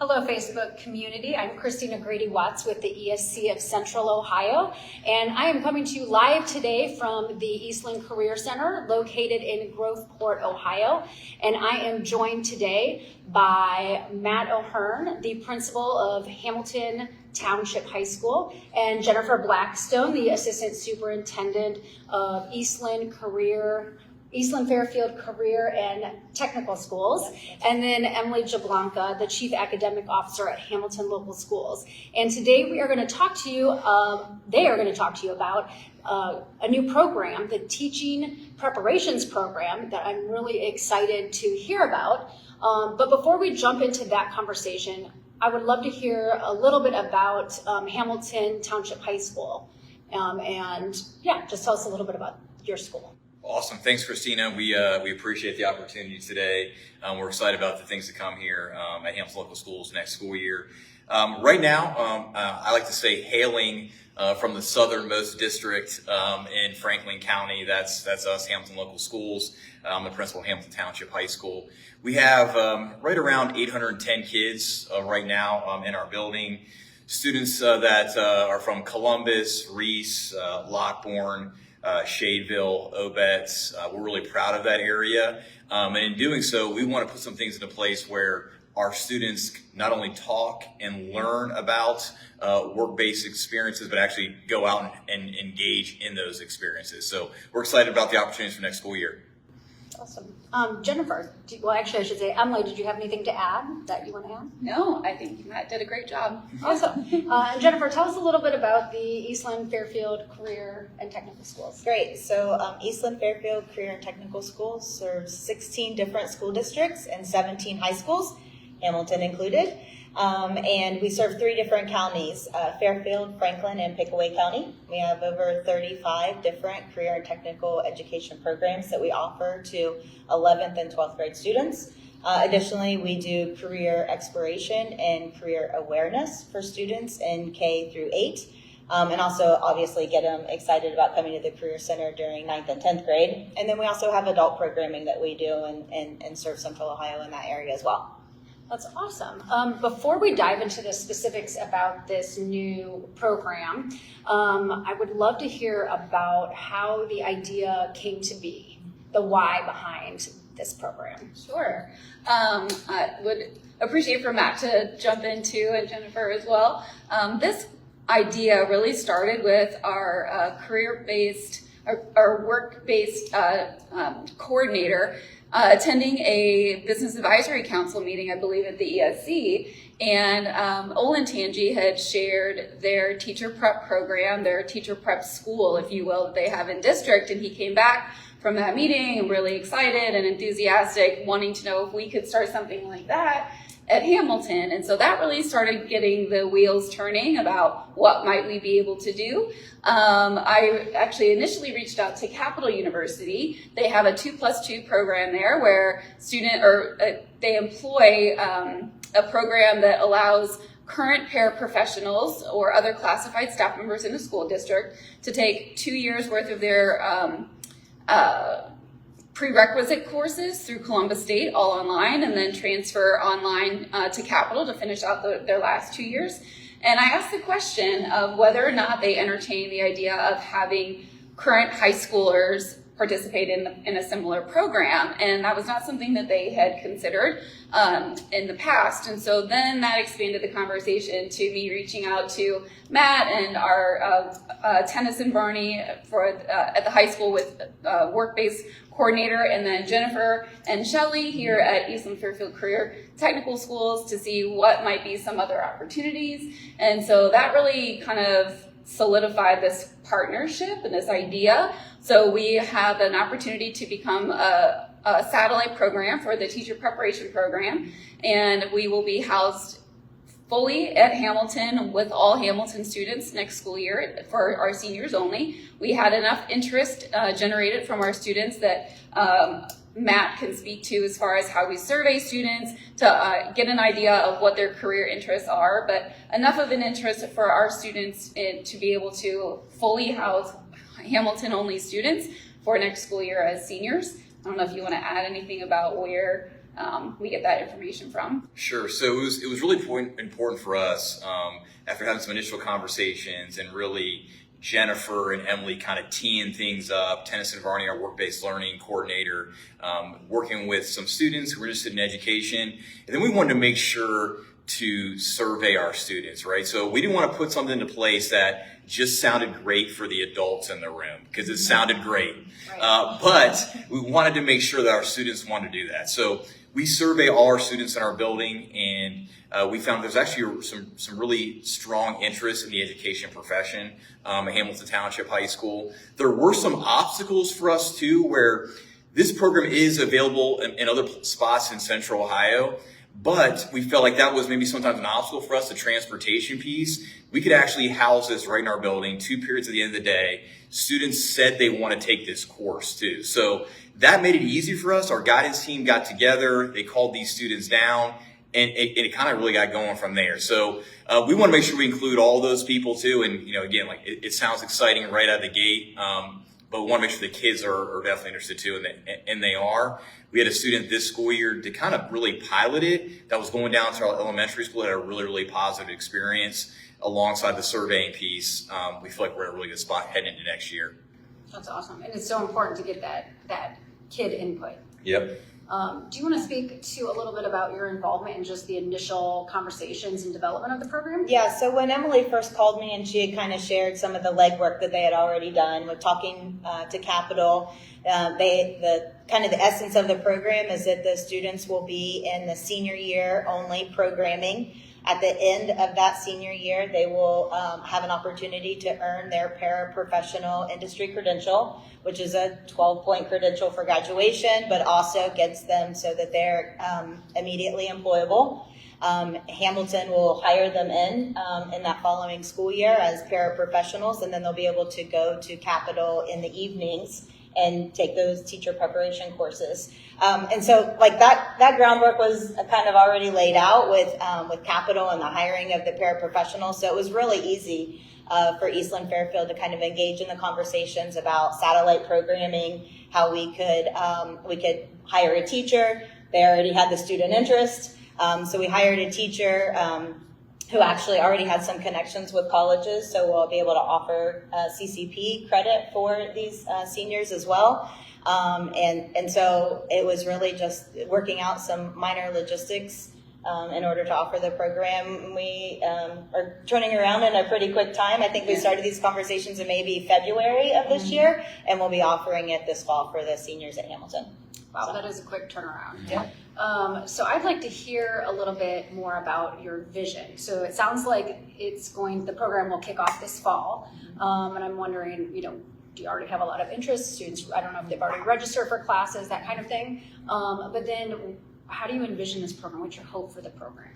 Hello, Facebook community. I'm Christina Grady-Watts with the ESC of Central Ohio, and I am coming to you live today from the Eastland Career Center located in Groveport, Ohio. And I am joined today by Matt O'Hearn, the principal of Hamilton Township High School, and Jennifer Blackstone, the assistant superintendent of Eastland-Fairfield Career and Technical Schools, and then Emily Jablonka, the Chief Academic Officer at Hamilton Local Schools. And today we are going to talk to you, they are going to talk to you about a new program, the Teaching Preparations Program, that I'm really excited to hear about. But before we jump into that conversation, I would love to hear a little bit about Hamilton Township High School. Just tell us a little bit about your school. Awesome. Thanks, Christina. We appreciate the opportunity today. We're excited about the things to come here at Hamilton Local Schools next school year. Right now, I like to say hailing from the southernmost district in Franklin County. That's us, Hamilton Local Schools. I'm the principal of Hamilton Township High School. We have right around 810 kids right now in our building. Students that are from Columbus, Reese, Lockbourne, Shadeville, Obetz. We're really proud of that area. And in doing so, we want to put some things into place where our students not only talk and learn about work-based experiences, but actually go out and engage in those experiences. So we're excited about the opportunities for next school year. Awesome. Jennifer, I should say, Emily, did you have anything to add that you want to add? No, I think Matt did a great job. Awesome. And Jennifer, tell us a little bit about the Eastland-Fairfield Career and Technical Schools. Great. So Eastland-Fairfield Career and Technical Schools serves 16 different school districts and 17 high schools, Hamilton included. And we serve 3 different counties, Fairfield, Franklin, and Pickaway County. We have over 35 different career and technical education programs that we offer to 11th and 12th grade students. Additionally, we do career exploration and career awareness for students in K through 8. And also obviously get them excited about coming to the Career Center during 9th and 10th grade. And then we also have adult programming that we do and serve Central Ohio in that area as well. That's awesome. Before we dive into the specifics about this new program, I would love to hear about how the idea came to be, the why behind this program. Sure. I would appreciate for Matt to jump into, and Jennifer as well. This idea really started with our career-based, our work-based coordinator attending a business advisory council meeting, I believe, at the ESC, and Olentangy had shared their teacher prep program, their teacher prep school, if you will, that they have in district, and he came back from that meeting and really excited and enthusiastic, wanting to know if we could start something like that at Hamilton. And so that really started getting the wheels turning about what might we be able to do. I actually initially reached out to Capital University. They have a 2+2 program there where they employ a program that allows current paraprofessionals or other classified staff members in the school district to take 2 years worth of their prerequisite courses through Columbus State, all online, and then transfer online to Capital to finish out their last 2 years. And I asked the question of whether or not they entertain the idea of having current high schoolers participate in a similar program, and that was not something that they had considered in the past. And so then that expanded the conversation to me reaching out to Matt and our Tennyson Barney at the high school with work-based coordinator, and then Jennifer and Shelley here at Eastland-Fairfield Career Technical Schools to see what might be some other opportunities. And so that really kind of solidified this partnership and this idea. So we have an opportunity to become a satellite program for the teacher preparation program, and we will be housed fully at Hamilton with all Hamilton students next school year for our seniors only. We had enough interest generated from our students that Matt can speak to as far as how we survey students to get an idea of what their career interests are, but enough of an interest for our students to be able to fully house Hamilton only students for next school year as seniors. I don't know if you want to add anything about where we get that information from. Sure. So it was really important for us after having some initial conversations and really Jennifer and Emily kind of teeing things up, Tennyson Varney, our work-based learning coordinator, working with some students who were interested in education. And then we wanted to make sure to survey our students, right? So we didn't want to put something into place that just sounded great for the adults in the room because it sounded great. Right. But we wanted to make sure that our students wanted to do that. So we survey all our students in our building, and we found there's actually some really strong interest in the education profession at Hamilton Township High School. There were some obstacles for us too, where this program is available in other spots in Central Ohio, but we felt like that was maybe sometimes an obstacle for us, the transportation piece. We could actually house this right in our building, 2 periods at the end of the day. Students said they want to take this course too. So that made it easy for us. Our guidance team got together. They called these students down, and it kind of really got going from there. So we want to make sure we include all those people too. And, again, like it sounds exciting right out of the gate, but we want to make sure the kids are definitely interested too, and they are. We had a student this school year to kind of really pilot it that was going down to our elementary school, had a really, really positive experience alongside the surveying piece. We feel like we're in a really good spot heading into next year. That's awesome. And it's so important to get that kid input. Yep. Do you want to speak to a little bit about your involvement in just the initial conversations and development of the program? Yeah, so when Emily first called me and she had kind of shared some of the legwork that they had already done with talking to Capital, the essence of the program is that the students will be in the senior year only programming. At the end of that senior year, they will have an opportunity to earn their paraprofessional industry credential, which is a 12-point credential for graduation, but also gets them so that they're immediately employable. Hamilton will hire them in that following school year as paraprofessionals, and then they'll be able to go to Capital in the evenings and take those teacher preparation courses. And so like that groundwork was kind of already laid out with Capital and the hiring of the paraprofessionals. So it was really easy for Eastland-Fairfield to kind of engage in the conversations about satellite programming, how we could hire a teacher. They already had the student interest. So we hired a teacher who actually already had some connections with colleges, so we'll be able to offer CCP credit for these seniors as well. And so it was really just working out some minor logistics in order to offer the program. We are turning around in a pretty quick time. I think we started these conversations in maybe February of this year, and we'll be offering it this fall for the seniors at Hamilton. Wow, that is a quick turnaround. Yeah. So I'd like to hear a little bit more about your vision. So it sounds like the program will kick off this fall. And I'm wondering, do you already have a lot of interest? Students, I don't know if they've already registered for classes, that kind of thing. But then how do you envision this program? What's your hope for the program?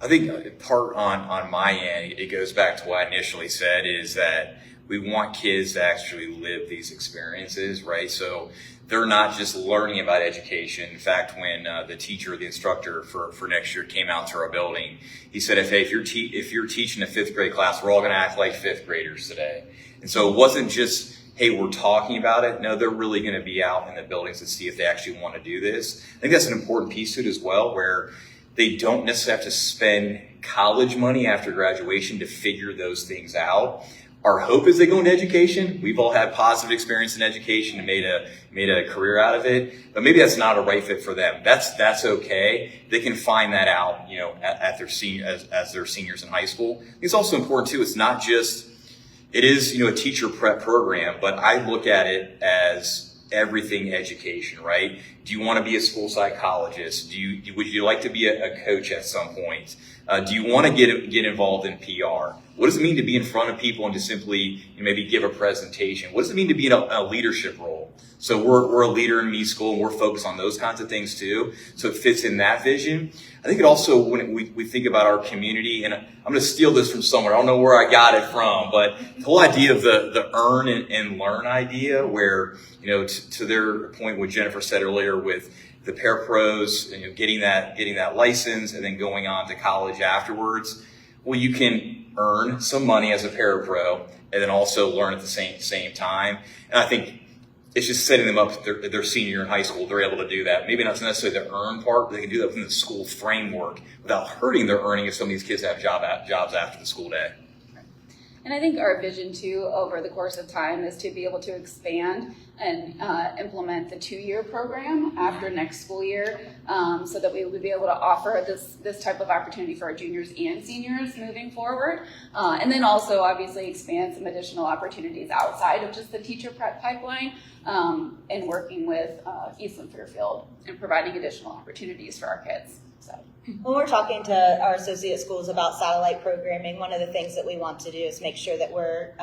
I think part on my end, it goes back to what I initially said, is that we want kids to actually live these experiences, right? So they're not just learning about education. In fact, when the teacher, the instructor for next year came out to our building, he said, if you're teaching a 5th grade class, we're all going to act like 5th graders today. And so it wasn't just, hey, we're talking about it. No, they're really going to be out in the buildings to see if they actually want to do this. I think that's an important piece to it as well, where they don't necessarily have to spend college money after graduation to figure those things out. Our hope is they go into education. We've all had positive experience in education and made a career out of it, but maybe that's not a right fit for them. That's okay. They can find that out, at their as they're seniors in high school. It's also important too. It's not just, it is, a teacher prep program, but I look at it as everything education, right? Do you want to be a school psychologist? Would you like to be a coach at some point? Do you want to get involved in PR? What does it mean to be in front of people and to simply maybe give a presentation? What does it mean to be in a leadership role? So we're a leader in school, and we're focused on those kinds of things too. So it fits in that vision. I think it also, when we think about our community, and I'm going to steal this from somewhere. I don't know where I got it from, but the whole idea of the earn and learn idea, where, to their point, what Jennifer said earlier with the parapros, getting that license and then going on to college afterwards. Well, you can earn some money as a parapro and then also learn at the same time. And I think it's just setting them up their senior year in high school. They're able to do that. Maybe not necessarily the earn part, but they can do that within the school framework without hurting their earning if some of these kids have jobs after the school day. And I think our vision too over the course of time is to be able to expand and implement the 2-year program after next school year, so that we would be able to offer this type of opportunity for our juniors and seniors moving forward. And then also obviously expand some additional opportunities outside of just the teacher prep pipeline, and working with Eastland-Fairfield and providing additional opportunities for our kids. So. When we're talking to our associate schools about satellite programming, one of the things that we want to do is make sure that we're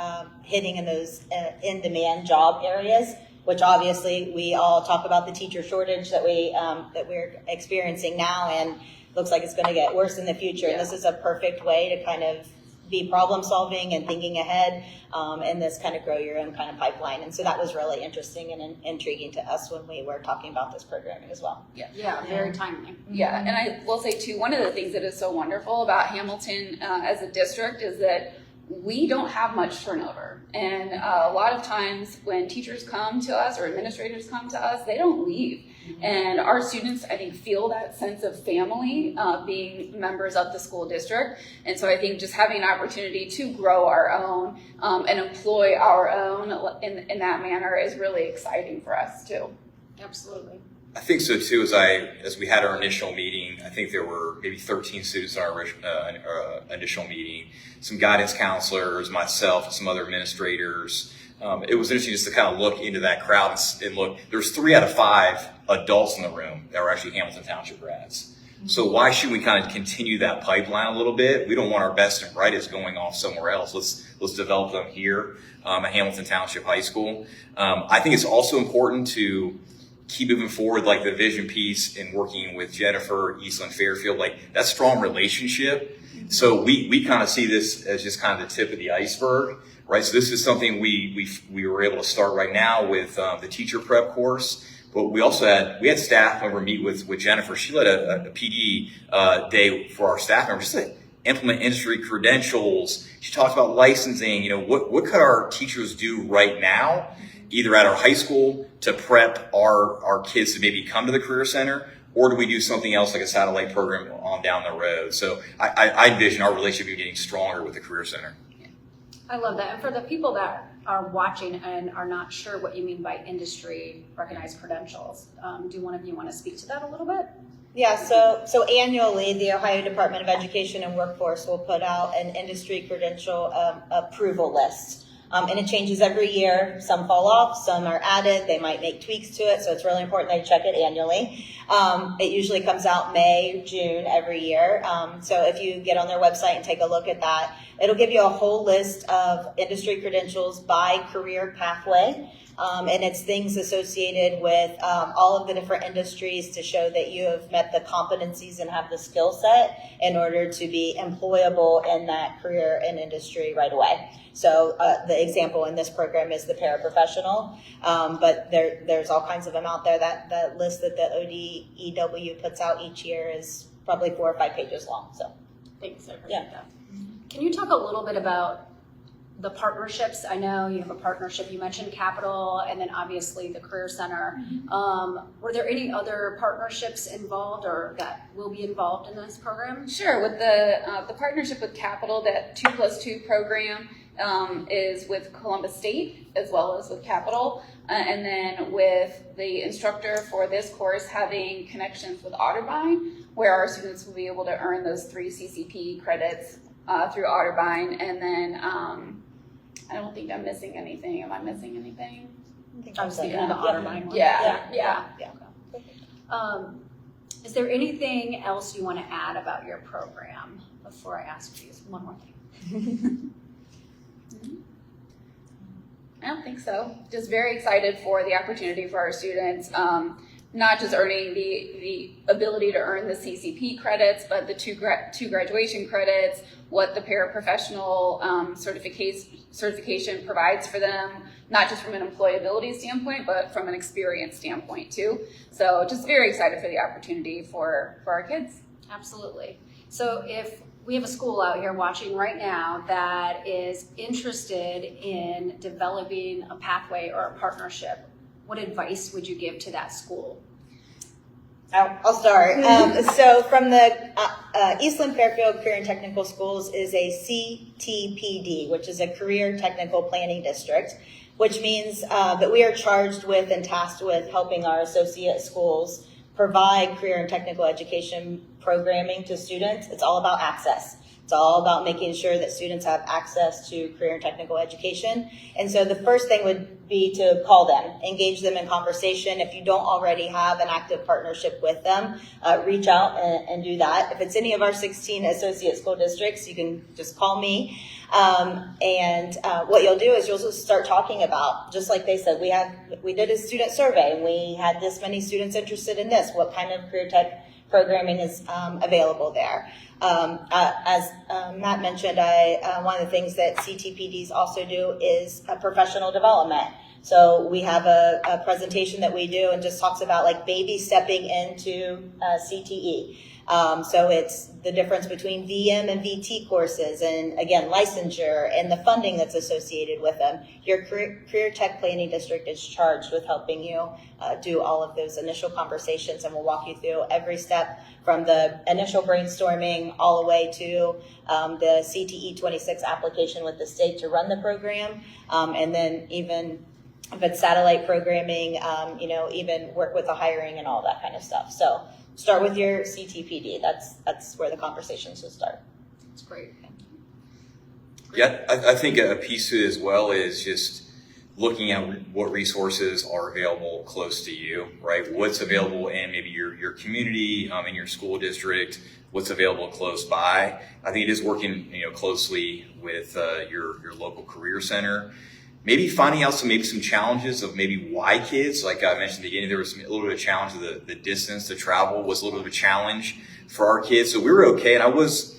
hitting in those in-demand job areas, which obviously we all talk about the teacher shortage that we're experiencing now, and looks like it's going to get worse in the future. Yeah. And this is a perfect way to kind of be problem solving and thinking ahead, and this kind of grow your own kind of pipeline. And so that was really interesting and intriguing to us when we were talking about this programming as well. Yeah, very timely. Yeah, and I will say too, one of the things that is so wonderful about Hamilton as a district is that we don't have much turnover. And a lot of times when teachers come to us or administrators come to us, they don't leave. And our students, I think, feel that sense of family, being members of the school district. And so I think just having an opportunity to grow our own and employ our own in that manner is really exciting for us too. Absolutely. I think so too. As we had our initial meeting, I think there were maybe 13 students in our initial meeting, some guidance counselors, myself, and some other administrators. It was interesting just to kind of look into that crowd and look. There's 3 out of 5 adults in the room that were actually Hamilton Township grads. So why should we kind of continue that pipeline a little bit? We don't want our best and brightest going off somewhere else. Let's develop them here at Hamilton Township High School. I think it's also important to keep moving forward, like the vision piece and working with Jennifer, Eastland-Fairfield, like that strong relationship. So we kind of see this as just kind of the tip of the iceberg, right? So this is something we were able to start right now with the teacher prep course. But we also had staff member meet with Jennifer. She led a PD day for our staff members just to implement industry credentials. She talked about licensing. You know, what could our teachers do right now, either at our high school to prep our kids to maybe come to the Career Center, or do we do something else like a satellite program on down the road? So I envision our relationship getting stronger with the Career Center. I love that. And for the people that are watching and are not sure what you mean by industry recognized credentials, do one of you want to speak to that a little bit? Yeah, so annually, the Ohio Department of Education and Workforce will put out an industry credential approval list. And it changes every year. Some fall off, some are added. They might make tweaks to it, so it's really important that you check it annually. It usually comes out May, June every year. So if you get on their website and take a look at that, it'll give you a whole list of industry credentials by career pathway. And it's things associated with all of the different industries to show that you have met the competencies and have the skill set in order to be employable in that career and industry right away. So the example in this program is the paraprofessional, but there's all kinds of them out there. That list that the ODEW puts out each year is probably 4 or 5 pages long. So Thanks, I appreciate that. Can you talk a little bit about the partnerships? I know you have a partnership. You mentioned Capital, and then obviously the Career Center. Were there any other partnerships involved or that will be involved in this program? Sure. With the partnership with Capital, that 2+2 program is with Columbus State as well as with Capital, and then with the instructor for this course having connections with Otterbein, where our students will be able to earn those 3 CCP credits through Otterbein, and then I don't think I'm missing anything. Am I missing anything? I was thinking of the Otterbein one. Yeah. Is there anything else you want to add about your program before I ask you one more thing? I don't think so. Just very excited for the opportunity for our students, not just earning the ability to earn the CCP credits, but the two graduation credits, what the paraprofessional certification provides for them, not just from an employability standpoint, but from an experience standpoint too. So just very excited for the opportunity for our kids. Absolutely. So if we have a school out here watching right now that is interested in developing a pathway or a partnership what advice would you give to that school? I'll start. So from the Eastland-Fairfield Career and Technical Schools is a CTPD, which is a Career Technical Planning District, which means that we are charged with and tasked with helping our associate schools provide career and technical education programming to students. It's all about access. It's all about making sure that students have access to career and technical education. And so the first thing would be to call them, engage them in conversation. If you don't already have an active partnership with them, reach out and do that. If it's any of our 16 associate school districts, you can just call me. And what you'll do is you'll just start talking about, just like they said, we did a student survey and we had this many students interested in this. What kind of career tech programming is available there? As Matt mentioned, one of the things that CTPDs also do is professional development. So we have a presentation that we do and just talks about like baby stepping into CTE. So it's the difference between VM and VT courses, and again, licensure and the funding that's associated with them. Your career tech planning district is charged with helping you do all of those initial conversations, and we'll walk you through every step from the initial brainstorming all the way to the CTE 26 application with the state to run the program, and then even if it's satellite programming, even work with the hiring and all that kind of stuff. So start with your CTPD. That's where the conversations will start. That's great. Yeah, I think a piece to it as well is just looking at what resources are available close to you, right? What's available in maybe your community, in your school district, what's available close by. I think it is working, closely with your local career center. Maybe finding out some challenges of maybe why kids, like I mentioned at the beginning, there was a little bit of challenge of the distance to travel was a little bit of a challenge for our kids. So we were okay. And I was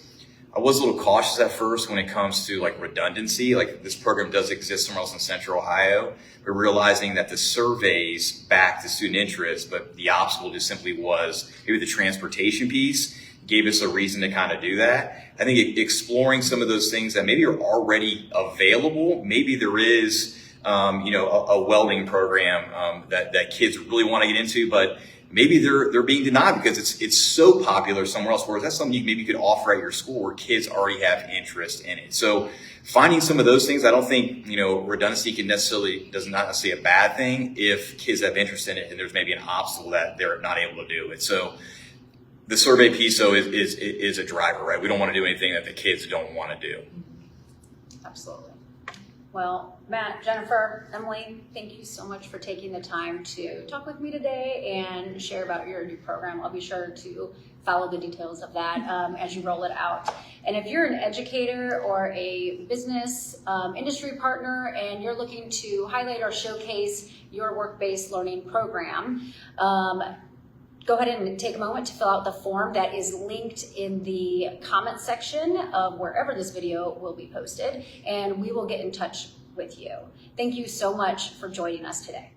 a little cautious at first when it comes to like redundancy. Like this program does exist somewhere else in Central Ohio. We're realizing that the surveys back to student interest, but the obstacle just simply was maybe the transportation piece gave us a reason to kind of do that. I think exploring some of those things that maybe are already available. Maybe there is, a welding program that kids really want to get into, but maybe they're being denied because it's so popular somewhere else. Whereas that's something you maybe could offer at your school where kids already have interest in it. So finding some of those things, I don't think redundancy does not necessarily a bad thing if kids have interest in it and there's maybe an obstacle that they're not able to do it. So the survey piece, though, is a driver, right? We don't want to do anything that the kids don't want to do. Absolutely. Well, Matt, Jennifer, Emily, thank you so much for taking the time to talk with me today and share about your new program. I'll be sure to follow the details of that as you roll it out. And if you're an educator or a business industry partner and you're looking to highlight or showcase your work-based learning program, go ahead and take a moment to fill out the form that is linked in the comment section of wherever this video will be posted, and we will get in touch with you. Thank you so much for joining us today.